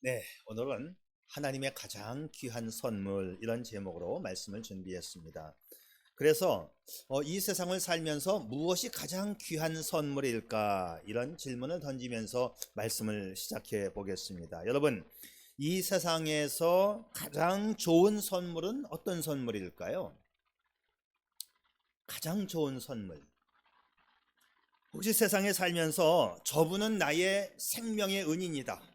네, 오늘은 하나님의 가장 귀한 선물 이런 제목으로 말씀을 준비했습니다. 그래서 이 세상을 살면서 무엇이 가장 귀한 선물일까 이런 질문을 던지면서 말씀을 시작해 보겠습니다. 여러분, 이 세상에서 가장 좋은 선물은 어떤 선물일까요? 가장 좋은 선물. 혹시 세상에 살면서 저분은 나의 생명의 은인이다,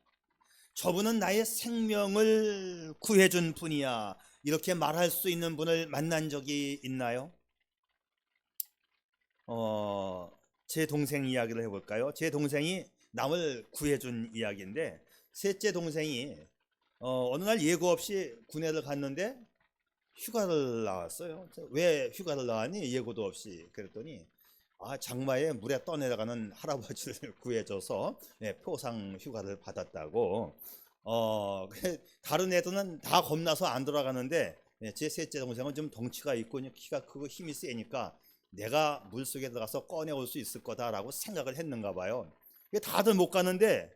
저분은 나의 생명을 구해준 분이야, 이렇게 말할 수 있는 분을 만난 적이 있나요? 제 동생 이야기를 해볼까요? 제 동생이 남을 구해준 이야기인데, 셋째 동생이 어느 날 예고 없이 군에를 갔는데 휴가를 나왔어요. 왜 휴가를 나왔니? 예고도 없이. 그랬더니 장마에 물에 떠내려가는 할아버지를 구해줘서 표상 휴가를 받았다고. 다른 애들은 다 겁나서 안 돌아가는데 제 셋째 동생은 좀 덩치가 있고 키가 크고 힘이 세니까 내가 물속에 들어가서 꺼내올 수 있을 거다라고 생각을 했는가 봐요. 다들 못 가는데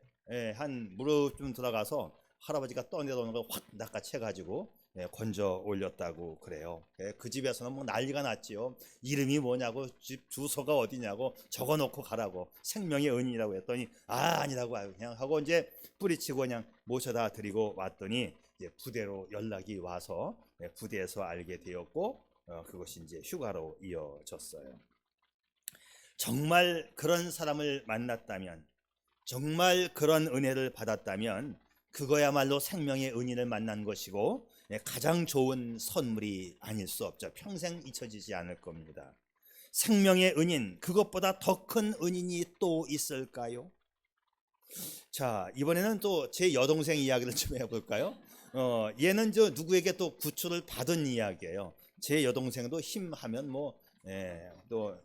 한 무릎쯤 들어가서 할아버지가 떠내려오는 걸 확 낚아채가지고 건져 올렸다고 그래요. 그 집에서는 뭐 난리가 났지요. 이름이 뭐냐고, 집 주소가 어디냐고 적어놓고 가라고, 생명의 은인이라고 했더니 아니라고 그냥 하고 이제 뿌리치고 그냥 모셔다 드리고 왔더니 이제 부대로 연락이 와서 부대에서 알게 되었고, 그것이 이제 휴가로 이어졌어요. 정말 그런 사람을 만났다면, 정말 그런 은혜를 받았다면 그거야말로 생명의 은인을 만난 것이고 가장 좋은 선물이 아닐 수 없죠. 평생 잊혀지지 않을 겁니다. 생명의 은인, 그것보다 더 큰 은인이 또 있을까요? 자, 이번에는 또 제 여동생 이야기를 좀 해볼까요? 얘는 저 누구에게 또 구출을 받은 이야기예요. 제 여동생도 힘하면 또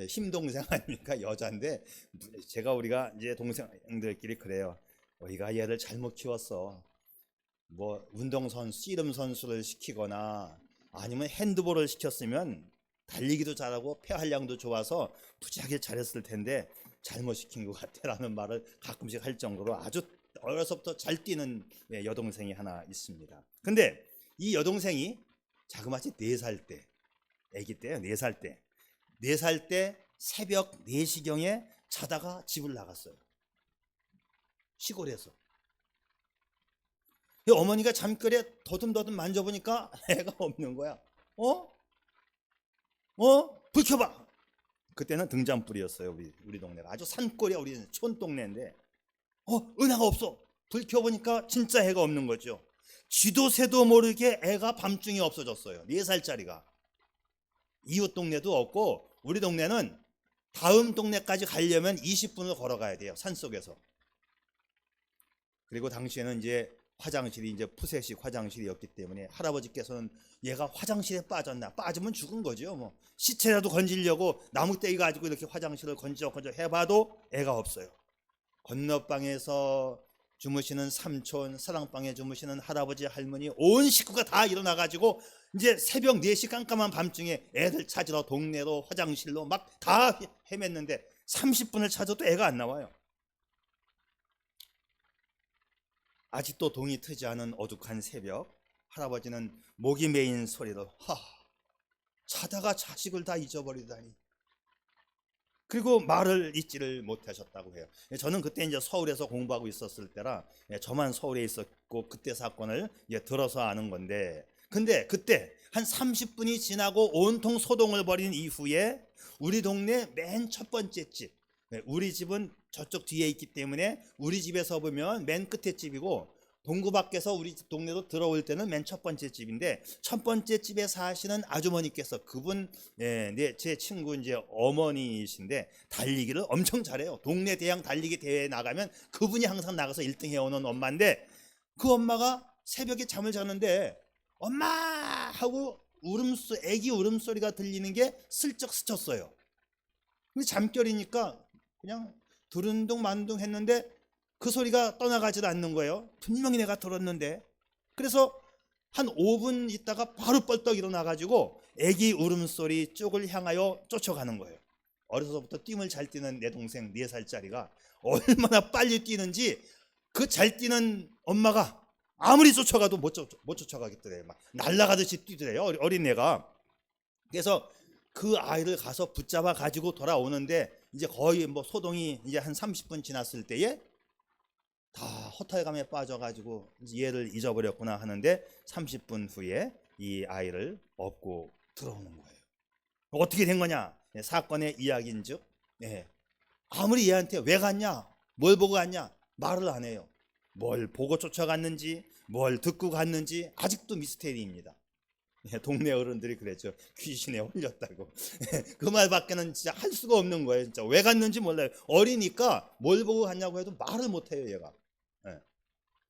힘동생 아닙니까? 여잔데 우리가 이제 동생들끼리 그래요. 우리가 얘를 잘못 키웠어. 뭐 운동선수, 씨름 선수를 시키거나 아니면 핸드볼을 시켰으면 달리기도 잘하고 폐활량도 좋아서 무지하게 잘했을 텐데 잘못 시킨 것 같아라는 말을 가끔씩 할 정도로 아주 어려서부터 잘 뛰는 여동생이 하나 있습니다. 근데 이 여동생이 자그마치 4살 때, 아기 때요, 4살 때, 4살 때 새벽 4시경에 자다가 집을 나갔어요. 시골에서. 어머니가 잠결에 더듬더듬 만져보니까 애가 없는 거야. 불 켜봐. 그때는 등잔불이었어요. 우리 동네가 아주 산골이야. 우리 촌동네인데 은하가 없어. 불 켜보니까 진짜 애가 없는 거죠. 쥐도 새도 모르게 애가 밤중에 없어졌어요. 4살짜리가. 이웃 동네도 없고, 우리 동네는 다음 동네까지 가려면 20분을 걸어가야 돼요. 산속에서. 그리고 당시에는 이제 화장실이 이제 푸세식 화장실이었기 때문에 할아버지께서는 얘가 화장실에 빠지면 죽은 거죠. 뭐 시체라도 건지려고 나무떼기 가지고 이렇게 화장실을 건져 해봐도 애가 없어요. 건너방에서 주무시는 삼촌, 사랑방에 주무시는 할아버지, 할머니, 온 식구가 다 일어나가지고 이제 새벽 4시 깜깜한 밤중에 애들 찾으러 동네로 화장실로 막 다 헤맸는데 30분을 찾아도 애가 안 나와요. 아직도 동이 트지 않은 어둑한 새벽, 할아버지는 목이 메인 소리로 자다가 자식을 다 잊어버리다니. 그리고 말을 잊지를 못하셨다고 해요. 저는 그때 이제 서울에서 공부하고 있었을 때라 저만 서울에 있었고 그때 사건을 들어서 아는 건데, 근데 그때 한 30분이 지나고 온통 소동을 벌인 이후에 우리 동네 맨 첫 번째 집, 우리 집은 저쪽 뒤에 있기 때문에 우리 집에서 보면 맨 끝에 집이고, 동구 밖에서 우리 동네로 들어올 때는 맨 첫 번째 집인데, 첫 번째 집에 사시는 아주머니께서, 그분 제 친구 이제 어머니이신데 달리기를 엄청 잘해요. 동네 대항 달리기 대회에 나가면 그분이 항상 나가서 1등 해오는 엄마인데, 그 엄마가 새벽에 잠을 자는데 엄마 하고 애기 울음소리가 들리는 게 슬쩍 스쳤어요. 근데 잠결이니까 그냥 두른둥만둥 했는데 그 소리가 떠나가지도 않는 거예요. 분명히 내가 들었는데. 그래서 한 5분 있다가 바로 뻘떡 일어나가지고 애기 울음소리 쪽을 향하여 쫓아가는 거예요. 어려서부터 뛰면 잘 뛰는 내 동생 4살짜리가 얼마나 빨리 뛰는지 그 잘 뛰는 엄마가 아무리 쫓아가도 못 쫓아가겠더래요. 막 날아가듯이 뛰더래요, 어린애가. 그래서 그 아이를 가서 붙잡아 가지고 돌아오는데 이제 거의 뭐 소동이 이제 한 30분 지났을 때에 다 허탈감에 빠져가지고 얘를 잊어버렸구나 하는데 30분 후에 이 아이를 업고 들어오는 거예요. 어떻게 된 거냐? 사건의 이야기인즉 아무리 얘한테 왜 갔냐, 뭘 보고 갔냐 말을 안 해요. 뭘 보고 쫓아갔는지, 뭘 듣고 갔는지 아직도 미스테리입니다. 동네 어른들이 그랬죠. 귀신에 홀렸다고. 그 말밖에는 진짜 할 수가 없는 거예요. 진짜 왜 갔는지 몰라요. 어리니까 뭘 보고 갔냐고 해도 말을 못해요, 얘가.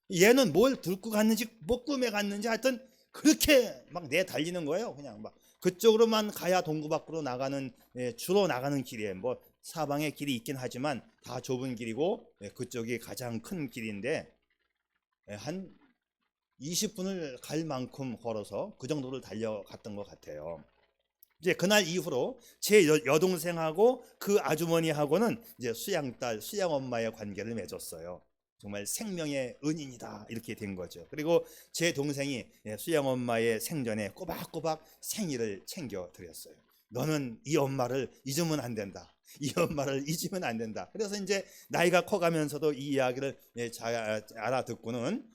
얘는 뭘 듣고 갔는지, 뭐 꿈에 갔는지 하여튼 그렇게 막 내달리는 거예요. 그냥 막 그쪽으로만 가야 동구 밖으로 나가는, 주로 나가는 길이에요. 뭐 사방에 길이 있긴 하지만 다 좁은 길이고 그쪽이 가장 큰 길인데 한 20분을 갈 만큼 걸어서 그 정도를 달려갔던 것 같아요. 이제 그날 이후로 제 여동생하고 그 아주머니하고는 이제 수양딸, 수양엄마의 관계를 맺었어요. 정말 생명의 은인이다 이렇게 된 거죠. 그리고 제 동생이 수양엄마의 생전에 꼬박꼬박 생일을 챙겨 드렸어요. 너는 이 엄마를 잊으면 안 된다. 이 엄마를 잊으면 안 된다. 그래서 이제 나이가 커가면서도 이 이야기를 잘 알아듣고는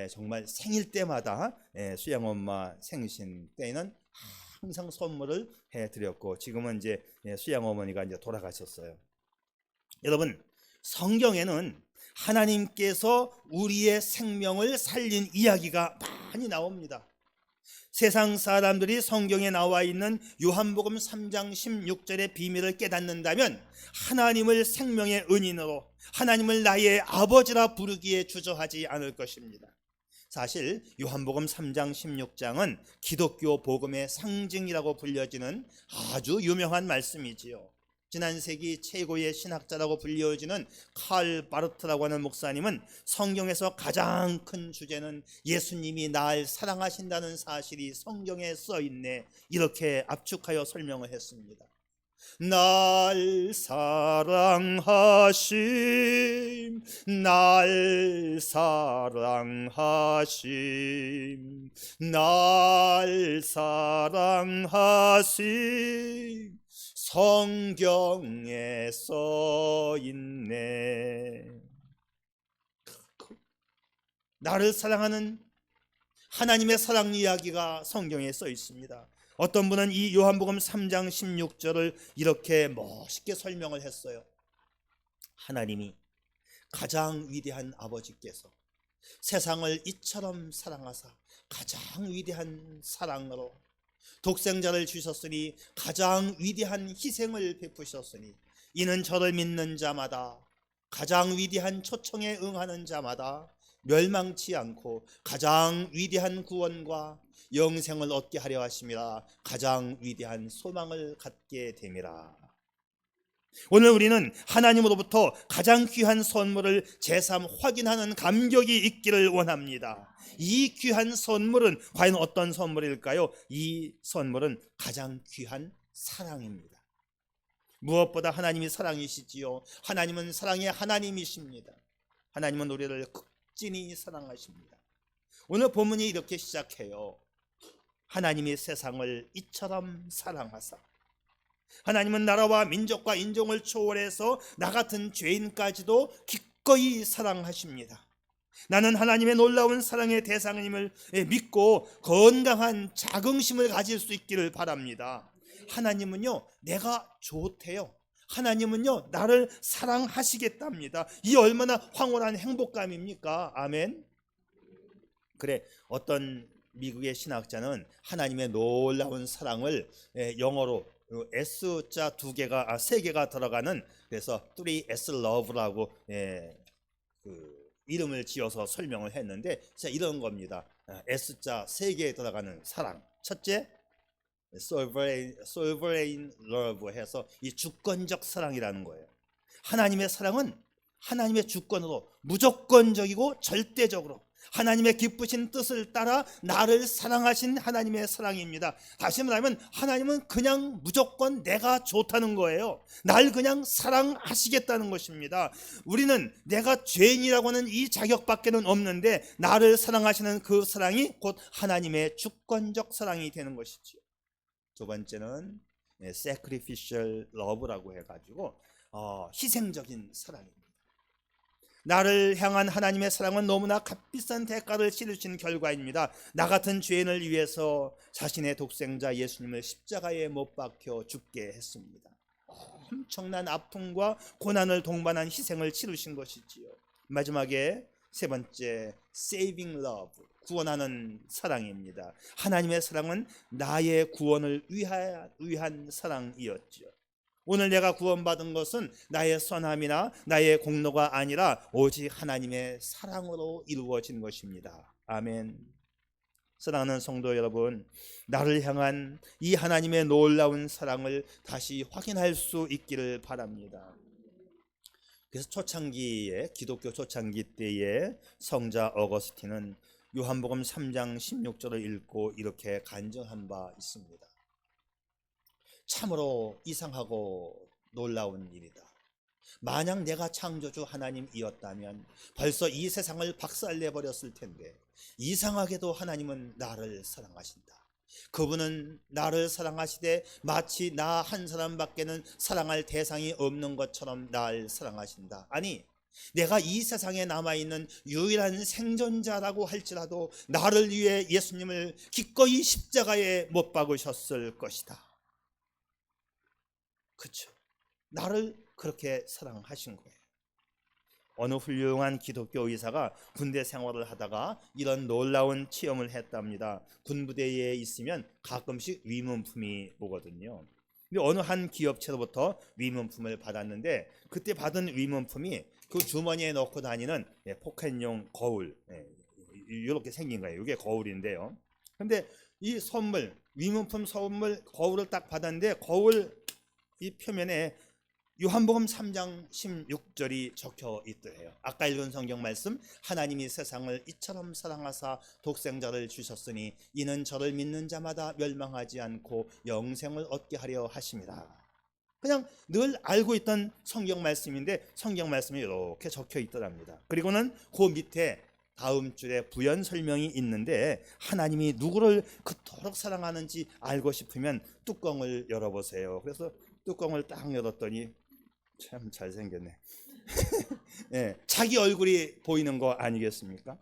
정말 생일 때마다 수양엄마 생신 때에는 항상 선물을 해드렸고, 지금은 이제 수양어머니가 이제 돌아가셨어요. 여러분, 성경에는 하나님께서 우리의 생명을 살린 이야기가 많이 나옵니다. 세상 사람들이 성경에 나와 있는 요한복음 3장 16절의 비밀을 깨닫는다면 하나님을 생명의 은인으로, 하나님을 나의 아버지라 부르기에 주저하지 않을 것입니다. 사실 요한복음 3장 16장은 기독교 복음의 상징이라고 불려지는 아주 유명한 말씀이지요. 지난 세기 최고의 신학자라고 불려지는 칼 바르트라고 하는 목사님은 성경에서 가장 큰 주제는 예수님이 날 사랑하신다는 사실이 성경에 써있네, 이렇게 압축하여 설명을 했습니다. 날 사랑하심, 날 사랑하심, 날 사랑하심, 성경에 써있네. 나를 사랑하는 하나님의 사랑 이야기가 성경에 써 있습니다. 어떤 분은 이 요한복음 3장 16절을 이렇게 멋있게 설명을 했어요. 하나님이 가장 위대한 아버지께서 세상을 이처럼 사랑하사 가장 위대한 사랑으로 독생자를 주셨으니 가장 위대한 희생을 베푸셨으니 이는 저를 믿는 자마다, 가장 위대한 초청에 응하는 자마다 멸망치 않고 가장 위대한 구원과 영생을 얻게 하려 하심이라, 가장 위대한 소망을 갖게 됨이라. 오늘 우리는 하나님으로부터 가장 귀한 선물을 제삼 확인하는 감격이 있기를 원합니다. 이 귀한 선물은 과연 어떤 선물일까요? 이 선물은 가장 귀한 사랑입니다. 무엇보다 하나님이 사랑이시지요. 하나님은 사랑의 하나님이십니다. 하나님은 우리를 극진히 사랑하십니다. 오늘 본문이 이렇게 시작해요. 하나님이 세상을 이처럼 사랑하사. 하나님은 나라와 민족과 인종을 초월해서 나 같은 죄인까지도 기꺼이 사랑하십니다. 나는 하나님의 놀라운 사랑의 대상임을 믿고 건강한 자긍심을 가질 수 있기를 바랍니다. 하나님은요, 내가 좋대요. 하나님은요, 나를 사랑하시겠답니다. 이 얼마나 황홀한 행복감입니까? 아멘. 그래, 어떤 미국의 신학자는 하나님의 놀라운 사랑을 영어로 S자 세 개가 들어가는, 그래서 3S love라고 그 이름을 지어서 설명을 했는데, 진짜 이런 겁니다. S자 세 개 들어가는 사랑. 첫째, sovereign love 해서 이 주권적 사랑이라는 거예요. 하나님의 사랑은 하나님의 주권으로 무조건적이고 절대적으로 하나님의 기쁘신 뜻을 따라 나를 사랑하신 하나님의 사랑입니다. 다시 말하면 하나님은 그냥 무조건 내가 좋다는 거예요. 날 그냥 사랑하시겠다는 것입니다. 우리는 내가 죄인이라고 하는 이 자격밖에는 없는데 나를 사랑하시는 그 사랑이 곧 하나님의 주권적 사랑이 되는 것이죠. 두 번째는 sacrificial love라고 해가지고 희생적인 사랑입니다. 나를 향한 하나님의 사랑은 너무나 값비싼 대가를 치르신 결과입니다. 나 같은 죄인을 위해서 자신의 독생자 예수님을 십자가에 못 박혀 죽게 했습니다. 엄청난 아픔과 고난을 동반한 희생을 치르신 것이지요. 마지막에 세 번째, saving love, 구원하는 사랑입니다. 하나님의 사랑은 나의 구원을 위한 사랑이었죠. 오늘 내가 구원받은 것은 나의 선함이나 나의 공로가 아니라 오직 하나님의 사랑으로 이루어진 것입니다. 아멘. 사랑하는 성도 여러분, 나를 향한 이 하나님의 놀라운 사랑을 다시 확인할 수 있기를 바랍니다. 그래서 초창기에, 기독교 초창기 때에 성자 어거스틴은 요한복음 3장 16절을 읽고 이렇게 간증한 바 있습니다. 참으로 이상하고 놀라운 일이다. 만약 내가 창조주 하나님이었다면 벌써 이 세상을 박살내버렸을 텐데 이상하게도 하나님은 나를 사랑하신다. 그분은 나를 사랑하시되 마치 나 한 사람밖에는 사랑할 대상이 없는 것처럼 날 사랑하신다. 아니, 내가 이 세상에 남아있는 유일한 생존자라고 할지라도 나를 위해 예수님을 기꺼이 십자가에 못 박으셨을 것이다. 그렇죠. 나를 그렇게 사랑하신 거예요. 어느 훌륭한 기독교 의사가 군대 생활을 하다가 이런 놀라운 체험을 했답니다. 군부대에 있으면 가끔씩 위문품이 오거든요. 근데 어느 한 기업체로부터 위문품을 받았는데 그때 받은 위문품이 그 주머니에 넣고 다니는 포켓용 거울, 이렇게 생긴 거예요. 이게 거울인데요. 근데 이 선물, 위문품 선물 거울을 딱 받았는데 거울 이 표면에 요한복음 3장 16절이 적혀 있더래요. 아까 읽은 성경 말씀, 하나님이 세상을 이처럼 사랑하사 독생자를 주셨으니 이는 저를 믿는 자마다 멸망하지 않고 영생을 얻게 하려 하심이라. 그냥 늘 알고 있던 성경 말씀인데 성경 말씀이 이렇게 적혀 있더랍니다. 그리고는 그 밑에 다음 줄에 부연 설명이 있는데 하나님이 누구를 그토록 사랑하는지 알고 싶으면 뚜껑을 열어보세요. 그래서 뚜껑을 딱 열었더니 참 잘생겼네. 네, 자기 얼굴이 보이는 거 아니겠습니까?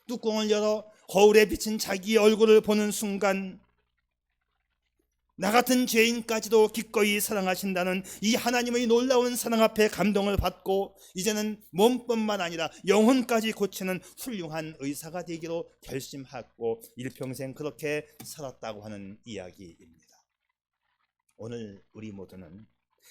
뚜껑을 열어 거울에 비친 자기 얼굴을 보는 순간 나 같은 죄인까지도 기꺼이 사랑하신다는 이 하나님의 놀라운 사랑 앞에 감동을 받고 이제는 몸뿐만 아니라 영혼까지 고치는 훌륭한 의사가 되기로 결심하고 일평생 그렇게 살았다고 하는 이야기입니다. 오늘 우리 모두는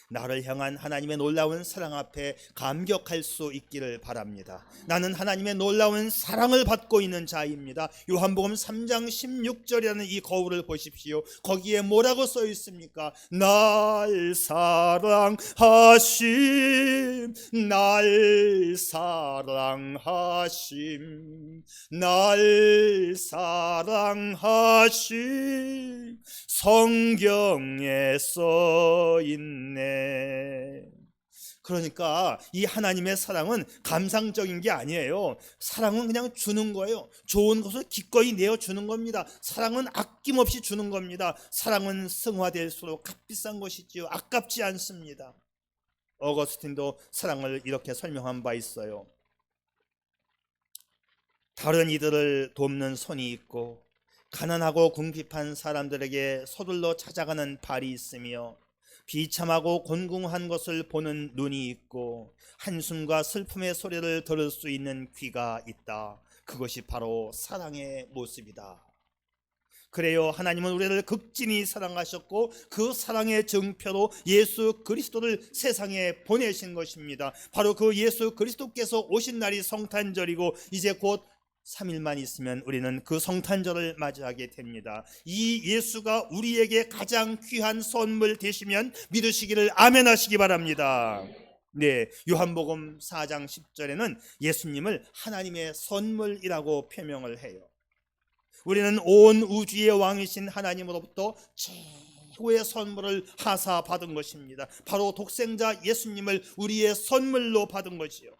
나를 향한 하나님의 놀라운 사랑 앞에 감격할 수 있기를 바랍니다. 나는 하나님의 놀라운 사랑을 받고 있는 자입니다. 요한복음 3장 16절이라는 이 거울을 보십시오. 거기에 뭐라고 써 있습니까? 날 사랑하심, 날 사랑하심, 날 사랑하심. 성경에 써 있네. 그러니까 이 하나님의 사랑은 감상적인 게 아니에요. 사랑은 그냥 주는 거예요. 좋은 것을 기꺼이 내어주는 겁니다. 사랑은 아낌없이 주는 겁니다. 사랑은 승화될수록 값비싼 것이지요. 아깝지 않습니다. 어거스틴도 사랑을 이렇게 설명한 바 있어요. 다른 이들을 돕는 손이 있고 가난하고 궁핍한 사람들에게 서둘러 찾아가는 발이 있으며 비참하고 곤궁한 것을 보는 눈이 있고 한숨과 슬픔의 소리를 들을 수 있는 귀가 있다. 그것이 바로 사랑의 모습이다. 그래요, 하나님은 우리를 극진히 사랑하셨고 그 사랑의 증표로 예수 그리스도를 세상에 보내신 것입니다. 바로 그 예수 그리스도께서 오신 날이 성탄절이고 이제 곧 3일만 있으면 우리는 그 성탄절을 맞이하게 됩니다. 이 예수가 우리에게 가장 귀한 선물 되시면 믿으시기를 아멘 하시기 바랍니다. 네, 요한복음 4장 10절에는 예수님을 하나님의 선물이라고 표명을 해요. 우리는 온 우주의 왕이신 하나님으로부터 최고의 선물을 하사 받은 것입니다. 바로 독생자 예수님을 우리의 선물로 받은 것이요.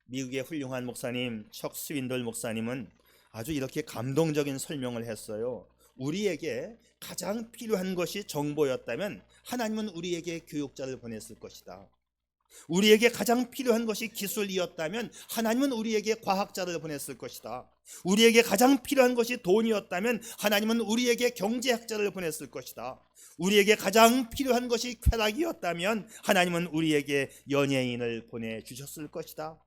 미국의 훌륭한 목사님 척 스윈들 목사님은 아주 이렇게 감동적인 설명을 했어요. 우리에게 가장 필요한 것이 정보였다면 하나님은 우리에게 교육자를 보냈을 것이다. 우리에게 가장 필요한 것이 기술이었다면 하나님은 우리에게 과학자를 보냈을 것이다. 우리에게 가장 필요한 것이 돈이었다면 하나님은 우리에게 경제학자를 보냈을 것이다. 우리에게 가장 필요한 것이 쾌락이었다면 하나님은 우리에게 연예인을 보내주셨을 것이다.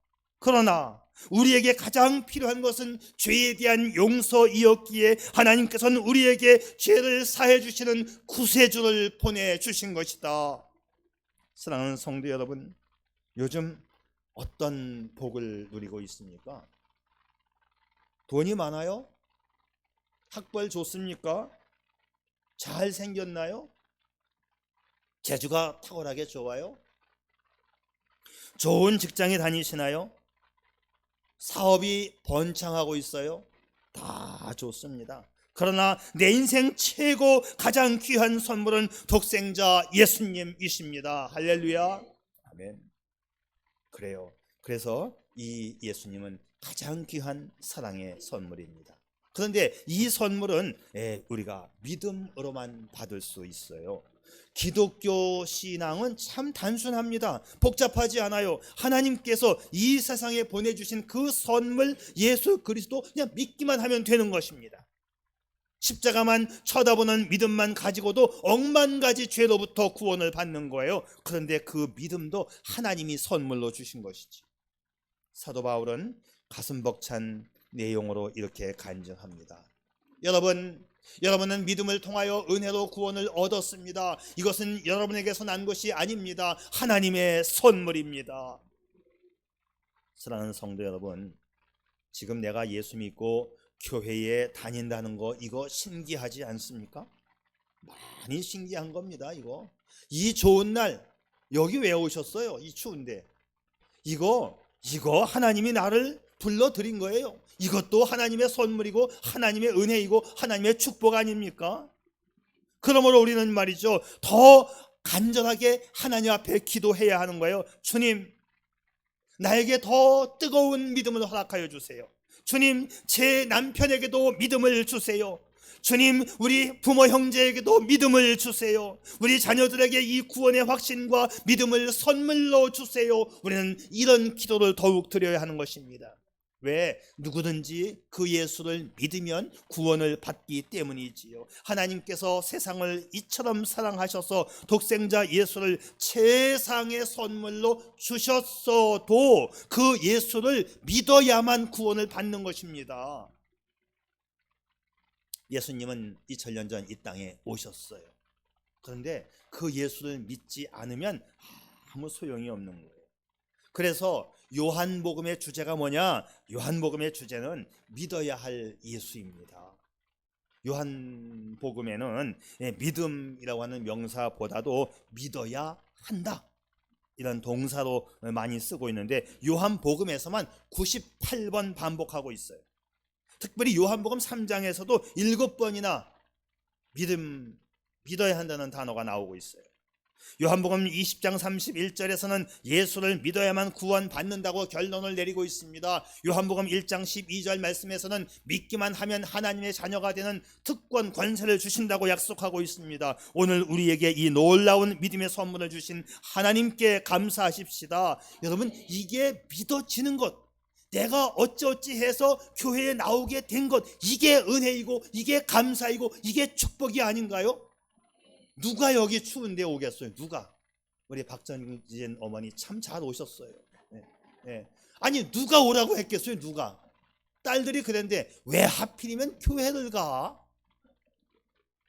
그러나 우리에게 가장 필요한 것은 죄에 대한 용서이었기에 하나님께서는 우리에게 죄를 사해 주시는 구세주를 보내주신 것이다. 사랑하는 성도 여러분, 요즘 어떤 복을 누리고 있습니까? 돈이 많아요? 학벌 좋습니까? 잘 생겼나요? 재주가 탁월하게 좋아요? 좋은 직장에 다니시나요? 사업이 번창하고 있어요? 다 좋습니다. 그러나 내 인생 최고 가장 귀한 선물은 독생자 예수님이십니다. 할렐루야. 아멘. 그래요. 그래서 이 예수님은 가장 귀한 사랑의 선물입니다. 그런데 이 선물은 우리가 믿음으로만 받을 수 있어요. 기독교 신앙은 참 단순합니다. 복잡하지 않아요. 하나님께서 이 세상에 보내주신 그 선물 예수 그리스도 그냥 믿기만 하면 되는 것입니다. 십자가만 쳐다보는 믿음만 가지고도 억만 가지 죄로부터 구원을 받는 거예요. 그런데 그 믿음도 하나님이 선물로 주신 것이지. 사도 바울은 가슴 벅찬 내용으로 이렇게 간증합니다. 여러분은 믿음을 통하여 은혜로 구원을 얻었습니다. 이것은 여러분에게서 난 것이 아닙니다. 하나님의 선물입니다. 사랑하는 성도 여러분, 지금 내가 예수 믿고 교회에 다닌다는 거 이거 신기하지 않습니까? 많이 신기한 겁니다. 이 좋은 날 여기 왜 오셨어요? 이 추운데 이거 하나님이 나를 불러드린 거예요. 이것도 하나님의 선물이고 하나님의 은혜이고 하나님의 축복 아닙니까? 그러므로 우리는 말이죠, 더 간절하게 하나님 앞에 기도해야 하는 거예요. 주님, 나에게 더 뜨거운 믿음을 허락하여 주세요. 주님, 제 남편에게도 믿음을 주세요. 주님, 우리 부모 형제에게도 믿음을 주세요. 우리 자녀들에게 이 구원의 확신과 믿음을 선물로 주세요. 우리는 이런 기도를 더욱 드려야 하는 것입니다. 왜? 누구든지 그 예수를 믿으면 구원을 받기 때문이지요. 하나님께서 세상을 이처럼 사랑하셔서 독생자 예수를 최상의 선물로 주셨어도 그 예수를 믿어야만 구원을 받는 것입니다. 예수님은 2000년 전 이 땅에 오셨어요. 그런데 그 예수를 믿지 않으면 아무 소용이 없는 거예요. 그래서 요한복음의 주제가 뭐냐? 요한복음의 주제는 믿어야 할 예수입니다. 요한복음에는 믿음이라고 하는 명사보다도 믿어야 한다 이런 동사로 많이 쓰고 있는데 요한복음에서만 98번 반복하고 있어요. 특별히 요한복음 3장에서도 7번이나 믿어야 한다는 단어가 나오고 있어요. 요한복음 20장 31절에서는 예수를 믿어야만 구원받는다고 결론을 내리고 있습니다. 요한복음 1장 12절 말씀에서는 믿기만 하면 하나님의 자녀가 되는 특권 권세를 주신다고 약속하고 있습니다. 오늘 우리에게 이 놀라운 믿음의 선물을 주신 하나님께 감사하십시다. 여러분, 이게 믿어지는 것, 내가 어찌어찌 해서 교회에 나오게 된 것, 이게 은혜이고 이게 감사이고 이게 축복이 아닌가요? 누가 여기 추운데 오겠어요? 누가? 우리 박전진 어머니 참 잘 오셨어요. 아니 누가 오라고 했겠어요? 누가? 딸들이 그랬는데 왜 하필이면 교회를 가?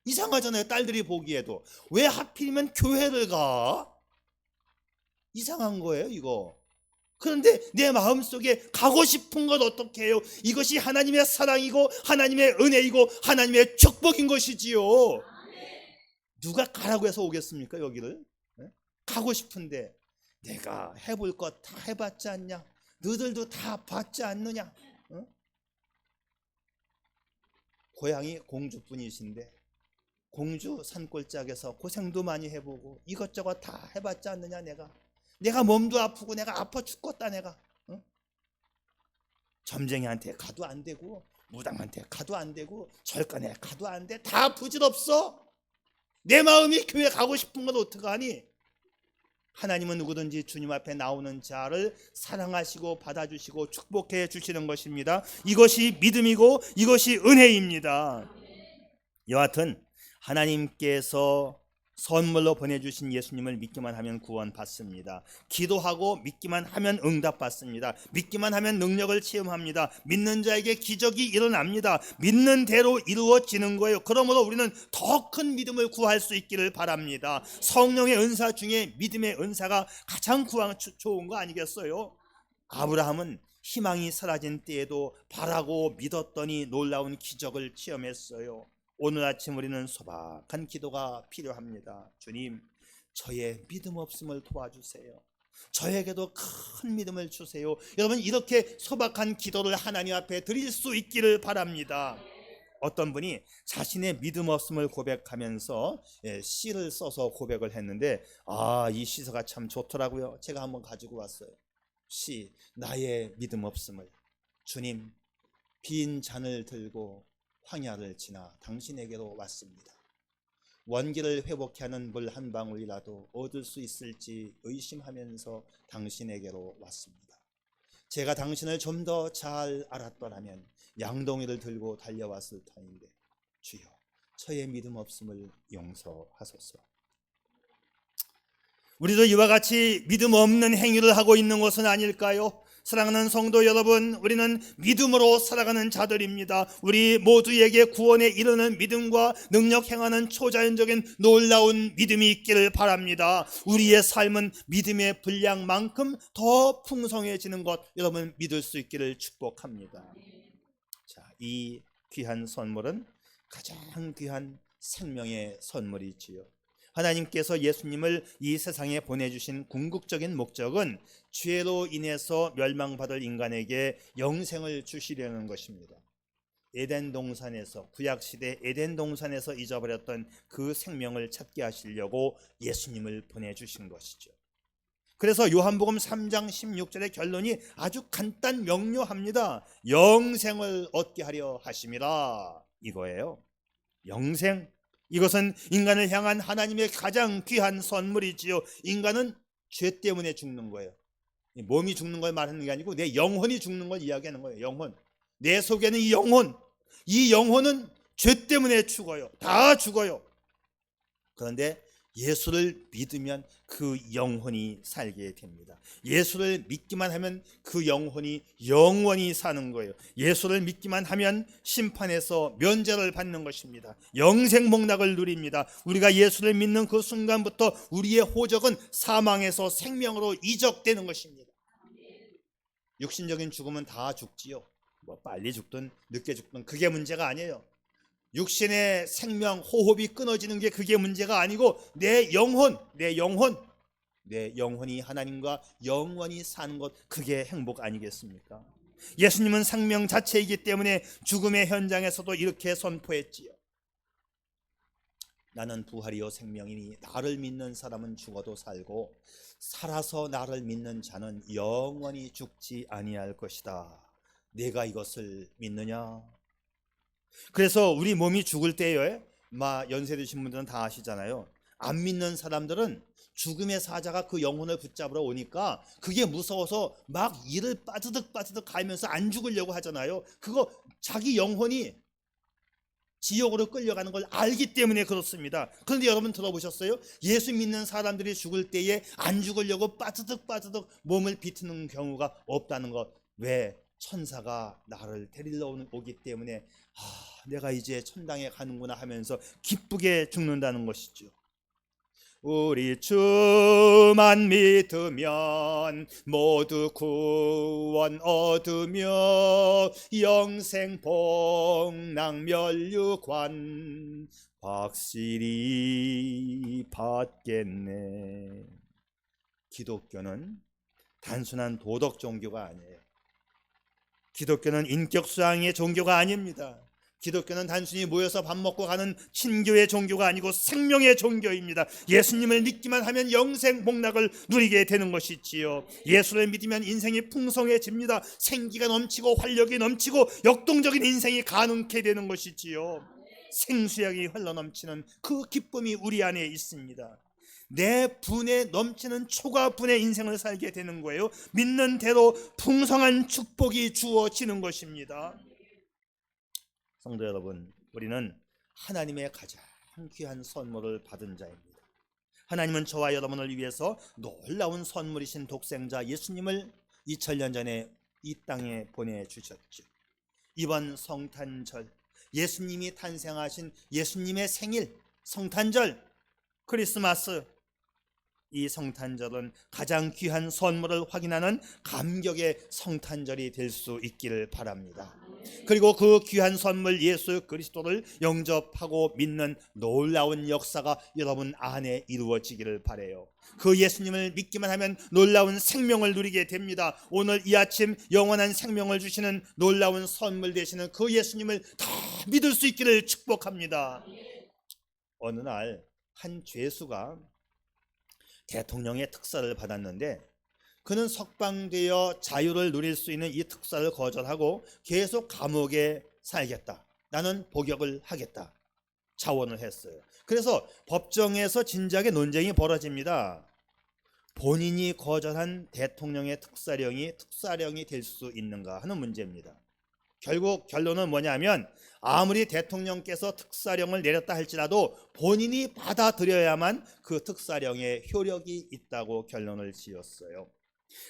이상하잖아요. 딸들이 보기에도 왜 하필이면 교회를 가? 이상한 거예요 이거. 그런데 내 마음속에 가고 싶은 건 어떻게 해요? 이것이 하나님의 사랑이고 하나님의 은혜이고 하나님의 축복인 것이지요. 누가 가라고 해서 오겠습니까 여기를? 가고 싶은데 내가 해볼 것 다 해봤지 않냐? 너희들도 다 봤지 않느냐? 어? 고향이 공주뿐이신데 공주 산골짜기에서 고생도 많이 해보고 이것저것 다 해봤지 않느냐? 내가 몸도 아프고 내가 아파 죽겠다 내가. 어? 점쟁이한테 가도 안 되고 무당한테 가도 안 되고 절간에 가도 안 돼. 다 부질없어. 내 마음이 교회 가고 싶은 건 어떡하니? 하나님은 누구든지 주님 앞에 나오는 자를 사랑하시고 받아주시고 축복해 주시는 것입니다. 이것이 믿음이고 이것이 은혜입니다. 여하튼 하나님께서 선물로 보내주신 예수님을 믿기만 하면 구원받습니다. 기도하고 믿기만 하면 응답받습니다. 믿기만 하면 능력을 체험합니다. 믿는 자에게 기적이 일어납니다. 믿는 대로 이루어지는 거예요. 그러므로 우리는 더 큰 믿음을 구할 수 있기를 바랍니다. 성령의 은사 중에 믿음의 은사가 가장 좋은 거 아니겠어요? 아브라함은 희망이 사라진 때에도 바라고 믿었더니 놀라운 기적을 체험했어요. 오늘 아침 우리는 소박한 기도가 필요합니다. 주님, 저의 믿음 없음을 도와주세요. 저에게도 큰 믿음을 주세요. 여러분, 이렇게 소박한 기도를 하나님 앞에 드릴 수 있기를 바랍니다. 어떤 분이 자신의 믿음 없음을 고백하면서 시를 써서 고백을 했는데 이 시서가 참 좋더라고요. 제가 한번 가지고 왔어요. 시, 나의 믿음 없음을. 주님, 빈 잔을 들고 황야를 지나 당신에게로 왔습니다. 원기를 회복케 하는 물 한 방울이라도 얻을 수 있을지 의심하면서 당신에게로 왔습니다. 제가 당신을 좀 더 잘 알았더라면 양동이를 들고 달려왔을 터인데 주여, 저의 믿음 없음을 용서하소서. 우리도 이와 같이 믿음 없는 행위를 하고 있는 것은 아닐까요? 사랑하는 성도 여러분, 우리는 믿음으로 살아가는 자들입니다. 우리 모두에게 구원에 이르는 믿음과 능력 행하는 초자연적인 놀라운 믿음이 있기를 바랍니다. 우리의 삶은 믿음의 분량만큼 더 풍성해지는 것 여러분 믿을 수 있기를 축복합니다. 자, 이 귀한 선물은 가장 귀한 생명의 선물이지요. 하나님께서 예수님을 이 세상에 보내주신 궁극적인 목적은 죄로 인해서 멸망받을 인간에게 영생을 주시려는 것입니다. 에덴 동산에서, 구약시대 에덴 동산에서 잊어버렸던 그 생명을 찾게 하시려고 예수님을 보내주신 것이죠. 그래서 요한복음 3장 16절의 결론이 아주 간단 명료합니다. 영생을 얻게 하려 하심이라, 이거예요. 영생, 이것은 인간을 향한 하나님의 가장 귀한 선물이지요. 인간은 죄 때문에 죽는 거예요. 몸이 죽는 걸 말하는 게 아니고 내 영혼이 죽는 걸 이야기하는 거예요. 영혼, 내 속에는 이 영혼은 죄 때문에 죽어요. 다 죽어요. 그런데 예수를 믿으면 그 영혼이 살게 됩니다. 예수를 믿기만 하면 그 영혼이 영원히 사는 거예요. 예수를 믿기만 하면 심판에서 면제를 받는 것입니다. 영생 복락을 누립니다. 우리가 예수를 믿는 그 순간부터 우리의 호적은 사망에서 생명으로 이적되는 것입니다. 육신적인 죽음은 다 죽지요. 뭐 빨리 죽든 늦게 죽든 그게 문제가 아니에요. 육신의 생명, 호흡이 끊어지는 게 그게 문제가 아니고 내 영혼이 하나님과 영원히 사는 것, 그게 행복 아니겠습니까? 예수님은 생명 자체이기 때문에 죽음의 현장에서도 이렇게 선포했지요. 나는 부활이요 생명이니 나를 믿는 사람은 죽어도 살고 살아서 나를 믿는 자는 영원히 죽지 아니할 것이다. 내가 이것을 믿느냐? 그래서 우리 몸이 죽을 때에 연세 드신 분들은 다 아시잖아요. 안 믿는 사람들은 죽음의 사자가 그 영혼을 붙잡으러 오니까 그게 무서워서 막 이를 빠드득 갈면서 안 죽으려고 하잖아요. 그거 자기 영혼이 지옥으로 끌려가는 걸 알기 때문에 그렇습니다. 그런데 여러분 들어보셨어요? 예수 믿는 사람들이 죽을 때에 안 죽으려고 빠드득 몸을 비트는 경우가 없다는 것. 왜? 천사가 나를 데리러 오기 때문에 내가 이제 천당에 가는구나 하면서 기쁘게 죽는다는 것이죠. 우리 주만 믿으면 모두 구원 얻으며 영생 복락 면류관 확실히 받겠네. 기독교는 단순한 도덕 종교가 아니에요. 기독교는 인격 수양의 종교가 아닙니다. 기독교는 단순히 모여서 밥 먹고 가는 친교의 종교가 아니고 생명의 종교입니다. 예수님을 믿기만 하면 영생 복락을 누리게 되는 것이지요. 예수를 믿으면 인생이 풍성해집니다. 생기가 넘치고 활력이 넘치고 역동적인 인생이 가능케 되는 것이지요. 생수량이 흘러넘치는 그 기쁨이 우리 안에 있습니다. 내 분에 넘치는 초가분의 인생을 살게 되는 거예요. 믿는 대로 풍성한 축복이 주어지는 것입니다. 성도 여러분, 우리는 하나님의 가장 귀한 선물을 받은 자입니다. 하나님은 저와 여러분을 위해서 놀라운 선물이신 독생자 예수님을 2000년 전에 이 땅에 보내주셨죠. 이번 성탄절, 예수님이 탄생하신 예수님의 생일, 성탄절, 크리스마스, 이 성탄절은 가장 귀한 선물을 확인하는 감격의 성탄절이 될 수 있기를 바랍니다. 그리고 그 귀한 선물 예수 그리스도를 영접하고 믿는 놀라운 역사가 여러분 안에 이루어지기를 바라요. 그 예수님을 믿기만 하면 놀라운 생명을 누리게 됩니다. 오늘 이 아침 영원한 생명을 주시는 놀라운 선물 되시는 그 예수님을 다 믿을 수 있기를 축복합니다. 어느 날 한 죄수가 대통령의 특사를 받았는데 그는 석방되어 자유를 누릴 수 있는 이 특사를 거절하고 계속 감옥에 살겠다, 나는 복역을 하겠다 자원을 했어요. 그래서 법정에서 진지하게 논쟁이 벌어집니다. 본인이 거절한 대통령의 특사령이 될 수 있는가 하는 문제입니다. 결국 결론은 뭐냐면 아무리 대통령께서 특사령을 내렸다 할지라도 본인이 받아들여야만 그 특사령에 효력이 있다고 결론을 지었어요.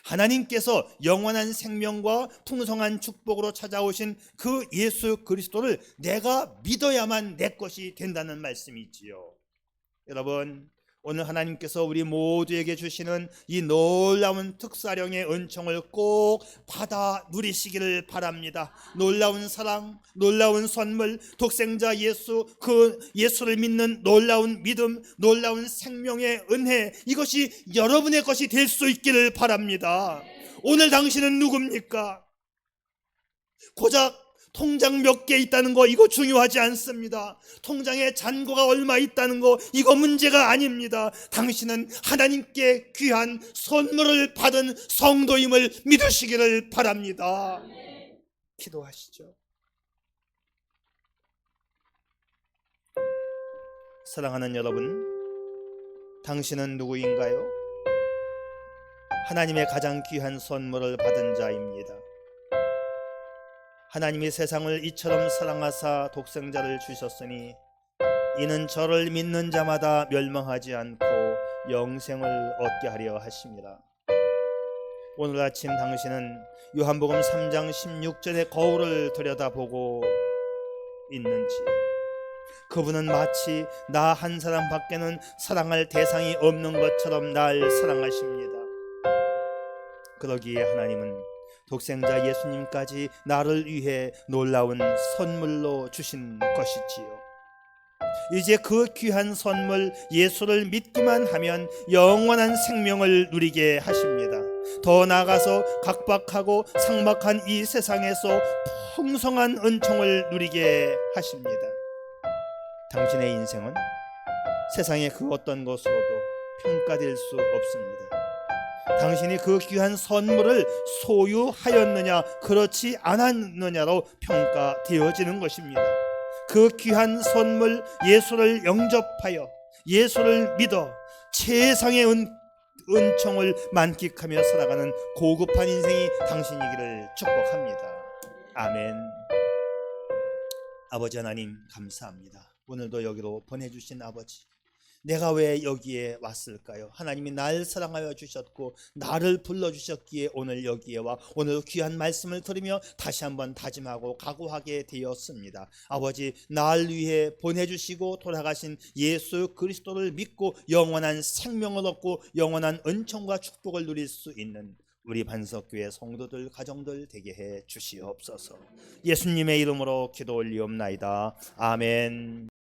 하나님께서 영원한 생명과 풍성한 축복으로 찾아오신 그 예수 그리스도를 내가 믿어야만 내 것이 된다는 말씀이지요. 여러분, 오늘 하나님께서 우리 모두에게 주시는 이 놀라운 특사령의 은총을 꼭 받아 누리시기를 바랍니다. 놀라운 사랑, 놀라운 선물, 독생자 예수, 그 예수를 믿는 놀라운 믿음, 놀라운 생명의 은혜, 이것이 여러분의 것이 될 수 있기를 바랍니다. 오늘 당신은 누굽니까? 고작 통장 몇 개 있다는 거, 이거 중요하지 않습니다. 통장에 잔고가 얼마 있다는 거, 이거 문제가 아닙니다. 당신은 하나님께 귀한 선물을 받은 성도임을 믿으시기를 바랍니다. 기도하시죠. 사랑하는 여러분, 당신은 누구인가요? 하나님의 가장 귀한 선물을 받은 자입니다. 하나님이 세상을 이처럼 사랑하사 독생자를 주셨으니 이는 저를 믿는 자마다 멸망하지 않고 영생을 얻게 하려 하심이라. 오늘 아침 당신은 요한복음 3장 16절의 거울을 들여다보고 있는지, 그분은 마치 나 한 사람 밖에는 사랑할 대상이 없는 것처럼 날 사랑하십니다. 그러기에 하나님은 독생자 예수님까지 나를 위해 놀라운 선물로 주신 것이지요. 이제 그 귀한 선물 예수를 믿기만 하면 영원한 생명을 누리게 하십니다. 더 나아가서 각박하고 삭막한 이 세상에서 풍성한 은총을 누리게 하십니다. 당신의 인생은 세상의 그 어떤 것으로도 평가될 수 없습니다. 당신이 그 귀한 선물을 소유하였느냐 그렇지 않았느냐로 평가되어지는 것입니다. 그 귀한 선물 예수를 영접하여 예수를 믿어 최상의 은총을 만끽하며 살아가는 고급한 인생이 당신이기를 축복합니다. 아멘. 아버지 하나님 감사합니다. 오늘도 여기로 보내주신 아버지, 내가 왜 여기에 왔을까요? 하나님이 날 사랑하여 주셨고 나를 불러주셨기에 오늘 여기에 와 오늘 귀한 말씀을 들으며 다시 한번 다짐하고 각오하게 되었습니다. 아버지, 날 위해 보내주시고 돌아가신 예수 그리스도를 믿고 영원한 생명을 얻고 영원한 은총과 축복을 누릴 수 있는 우리 반석교회 성도들 가정들 되게 해 주시옵소서. 예수님의 이름으로 기도 올리옵나이다. 아멘.